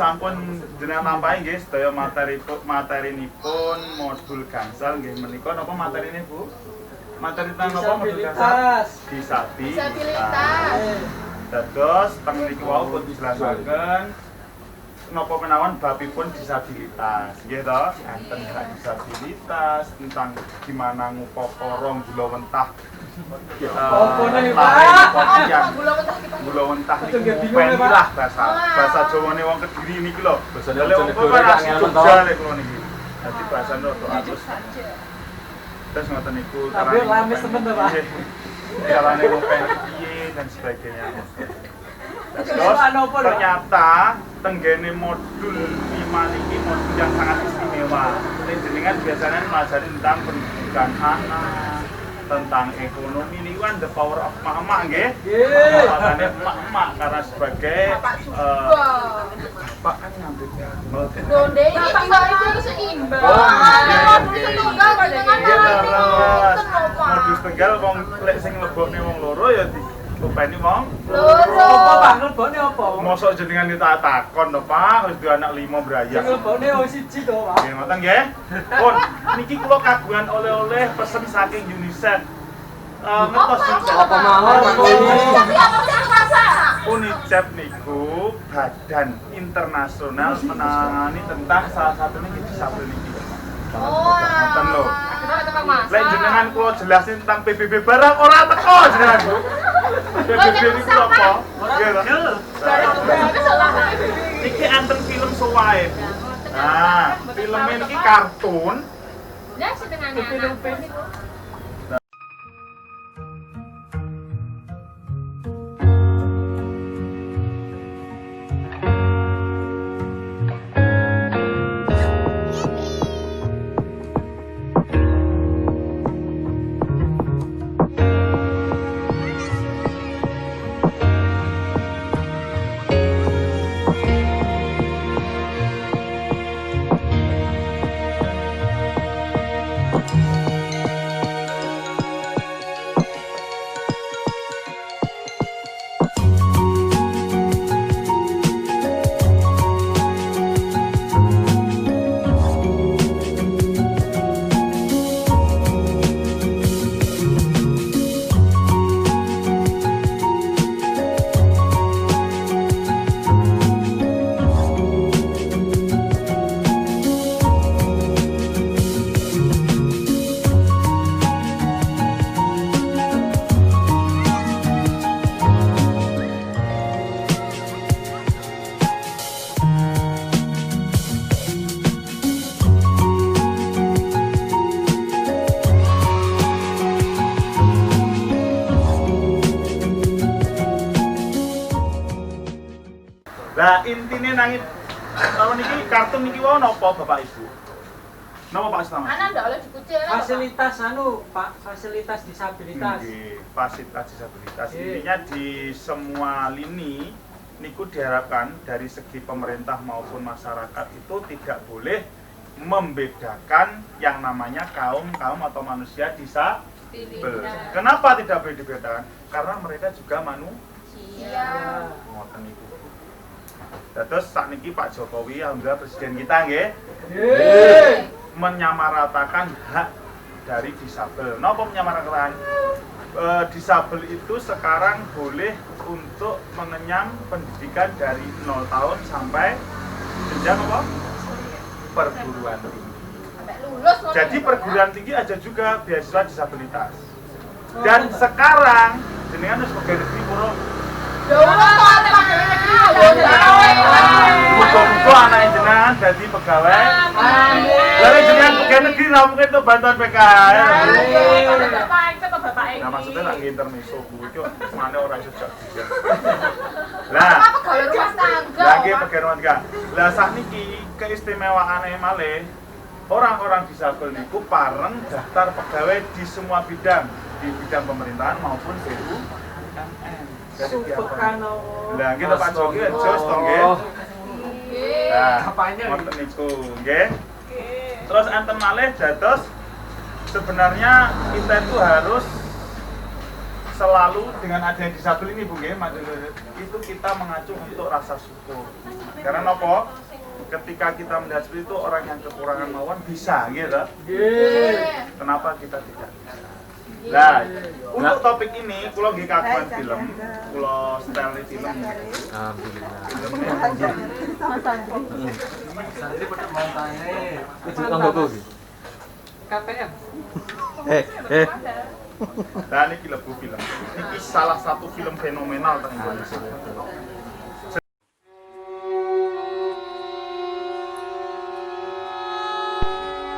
Sampun jenengan lampahi nggih sedaya materinipun modul gangsal nggih menika napa materine Bu? Materi tentang napa modul gangsal? Disabilitas. Dados teng niki wau pun dijelasaken napa menawan babipun disabilitas. Nggih to? Enten hak disabilitas tentang gimana ngupokoro gula wentah. Gula wentah niku lah bahasa Jawane wong Kediri niki lho. Basane wong Jogja lek kula niki. Dadi bahasane rada alus. Terus ngoten niku tapi lamis temen to, Pak. Carane ngopen piye dan sebagainya. Terus ternyata tenggene modul 5 niki modul yang sangat istimewa. Jenengan biasanya mempelajari tentang pendidikan anak, tentang ekonomi ini kan the power of emak-emak nggih. Makanya emak-emak karena sebagai Bapak kan ngambil Donde itu seimbang. Modus tunggal wong lek sing lebokne wong loro ya dipeni wong loro. Apa Pak lebokne apa? Mosok jenengan ditakon to Pak, wis duwe anak 5 brayas. Sing lebokne wong siji to, Pak. Nggih ngoten nggih. Pun niki kula kagungan oleh-oleh pesen saking UNICEF. Ngertos Apa mawon UNICEF niku badan internasional menangani tentang salah satunya disabel niki. Ngoten lho. Lek jenengan kula jelasin tentang PBB barang ora teko jenengan, Bu. PBB niku apa? Nggih to. Iki anten film sowae. Nah, filmnya niki kartun. Nah, setengahnya anak. Lah intine nangit kalau niki kartun niki wau napa Bapak Ibu? Napa Pak Slamet? Anak ndak oleh dikucil. Fasilitas Pak, fasilitas disabilitas. Nggih, fasilitas disabilitas. Intinya di semua lini niku diharapkan dari segi pemerintah maupun masyarakat itu tidak boleh membedakan yang namanya kaum atau manusia disabel. Kenapa tidak boleh dibedakan? Karena mereka juga manusia. Ngoten niku. Terus sakniki Pak Jokowi, alhamdulillah presiden kita nggih, menyamaratakan hak dari disabel. Napa menyamaratakan? Disabel itu sekarang boleh untuk mengenyam pendidikan dari 0 tahun sampai jenjang apa? Perguruan tinggi. Jadi perguruan tinggi ada juga beasiswa disabilitas. Dan sekarang jenengan harus pegawai negeri pura. Muga-muga anak jenengan jadi pegawai. Lalu jenengan pegawai negeri lah mungkin itu bantuan PKL. Nah maksudnya lagi intermezzo bu itu mana orang sejak juga. Lah, lagi pegawai rumah tangga. Lah saat ini keistimewaannya malih orang-orang disabel niku pareng daftar pegawai di semua bidang, di bidang pemerintahan maupun BUMN. Subhanallah. Lah kita Pak Jokowi jos to nggih. Nah, Apanya iki? ngoten niku, nggih. Terus enten malih dados sebenarnya kita itu harus selalu dengan adanya disabel ini Bu nggih, itu kita mengacu untuk rasa syukur. Karena nopo? Ketika kita melihat seperti itu orang yang kekurangan mawon bisa gitu. Kenapa kita tidak bisa? Nah, untuk topik ini kula nggih kagungan film, kula setel film. Alhamdulillah. Santri pada mantane. Itu anggapku iki. KPM. Nah, ini lebu film. Ini salah satu film fenomenal teng Indonesia.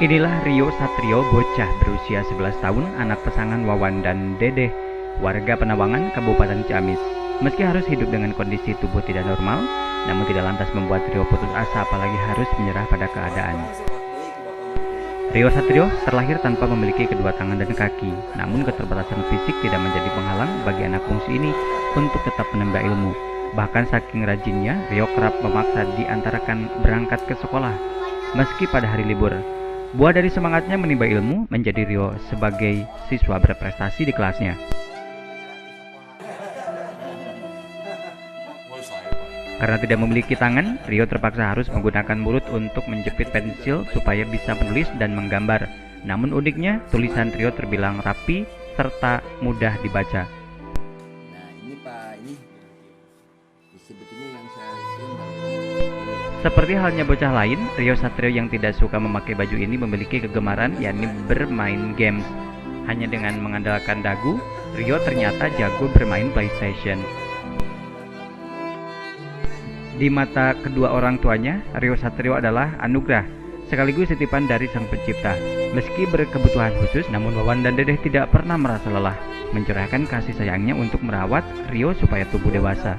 Inilah Rio Satrio, bocah berusia 11 tahun, anak pasangan Wawan dan Dedeh, warga Penawangan, Kabupaten Ciamis. Meski harus hidup dengan kondisi tubuh tidak normal, namun tidak lantas membuat Rio putus asa apalagi harus menyerah pada keadaan. Rio Satrio terlahir tanpa memiliki kedua tangan dan kaki, namun keterbatasan fisik tidak menjadi penghalang bagi anak bungsu ini untuk tetap menambah ilmu. Bahkan saking rajinnya, Rio kerap memaksa diantarkan berangkat ke sekolah, meski pada hari libur. Buah dari semangatnya menimba ilmu menjadi Rio sebagai siswa berprestasi di kelasnya. Karena tidak memiliki tangan, Rio terpaksa harus menggunakan mulut untuk menjepit pensil supaya bisa menulis dan menggambar. Namun uniknya, tulisan Rio terbilang rapi serta mudah dibaca. Nah ini Pak, ini sebetulnya yang saya gambar. Seperti halnya bocah lain, Rio Satrio yang tidak suka memakai baju ini memiliki kegemaran yakni bermain games. Hanya dengan mengandalkan dagu, Rio ternyata jago bermain PlayStation. Di mata kedua orang tuanya, Rio Satrio adalah anugerah, sekaligus titipan dari Sang Pencipta. Meski berkebutuhan khusus, namun Wawan dan Dedeh tidak pernah merasa lelah, mencurahkan kasih sayangnya untuk merawat Rio supaya tumbuh dewasa.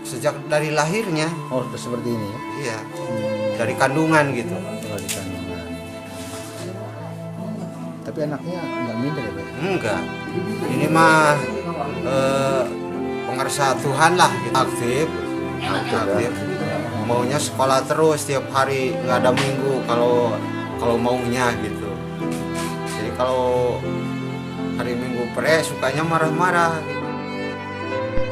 Sejak dari lahirnya, Oh, sudah seperti ini ya. iya, dari kandungan gitu. Kalau di kandungan. Tapi anaknya nggak minder ya, Pak? Enggak, ini mah pengersah Tuhan lah, gitu. Aktif. Maunya sekolah terus tiap hari, nggak ada minggu kalau maunya gitu. Jadi kalau hari Minggu sukanya marah-marah. Gitu.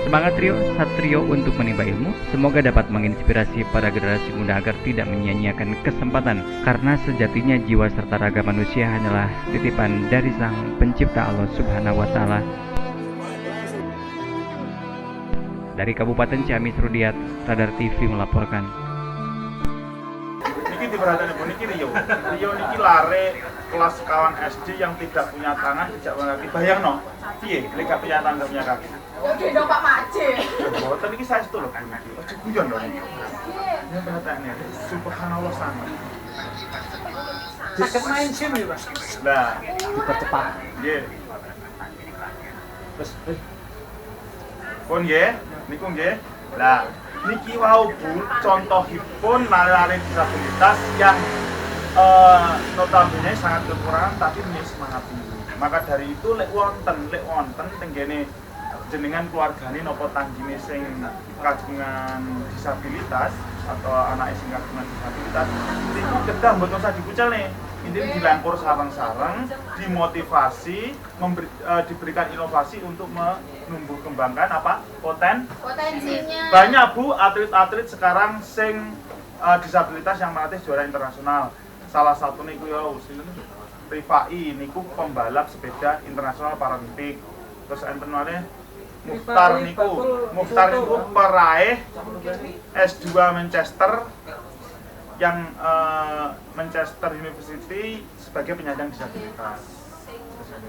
Semangat Rio Satrio untuk menimba ilmu semoga dapat menginspirasi para generasi muda agar tidak menyia-nyiakan kesempatan, karena sejatinya jiwa serta raga manusia hanyalah titipan dari Sang Pencipta Allah Subhanahu wa Ta'ala. Dari Kabupaten Ciamis, Rudiat, Radar TV melaporkan. Niki diperhatikan Bu niki Rio. Rio niki lare kelas kawan SD yang tidak punya tangan, tidak punya kaki. Bayangno, piye lek gak punya tangan, gak punya kaki. Ya gendong Pak Maje. Boten iki saestu lho Bu niki. Ojo guyon dong. Ya perhatiannya, subhanallah sangat. Sakit main game ya, Pak. Lah, Dipercepat. nggih. Terus, Pun nggih, niku nggih. Lah, niki wau Bu, contohipun lare-lare disabilitas yang notabene sangat kekurangan tapi punya semangat tinggi. Maka dari itu lek wonten tenggene jenengan keluargane napa tanggine sing kagungan disabilitas atau anak sing kagungan disabilitas niku kedah mboten usah dikucelne. Intinya dilempur sarang-sarang, dimotivasi, diberikan inovasi untuk menumbuh kembangkan apa Potensinya. banyak Bu atlet-atlet sekarang sing disabilitas yang melatih juara internasional. Salah satu niku ya Rifai niku pembalap sepeda internasional Paralimpik. Terus enten maneh Mukhtar niku peraih S2 Manchester yang Manchester University sebagai penyandang disabilitas.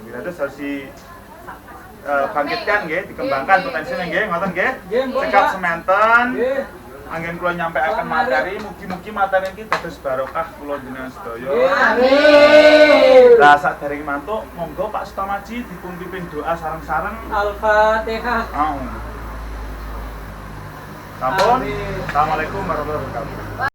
Terus harus bangkitkan nggih, dikembangkan potensinya nggih, ngoten nggih. Cekap semanten. Anggen kula nyampaikan materi, mugi-mugi materi iki dados barokah kula jenengan sedaya. Amin. Lah sadèrèng mantuk, monggo Pak Sutamaji dipun pimpin doa sareng-sareng. Al-Fatihah. Sampun. Amin. Assalamualaikum warahmatullahi wabarakatuh.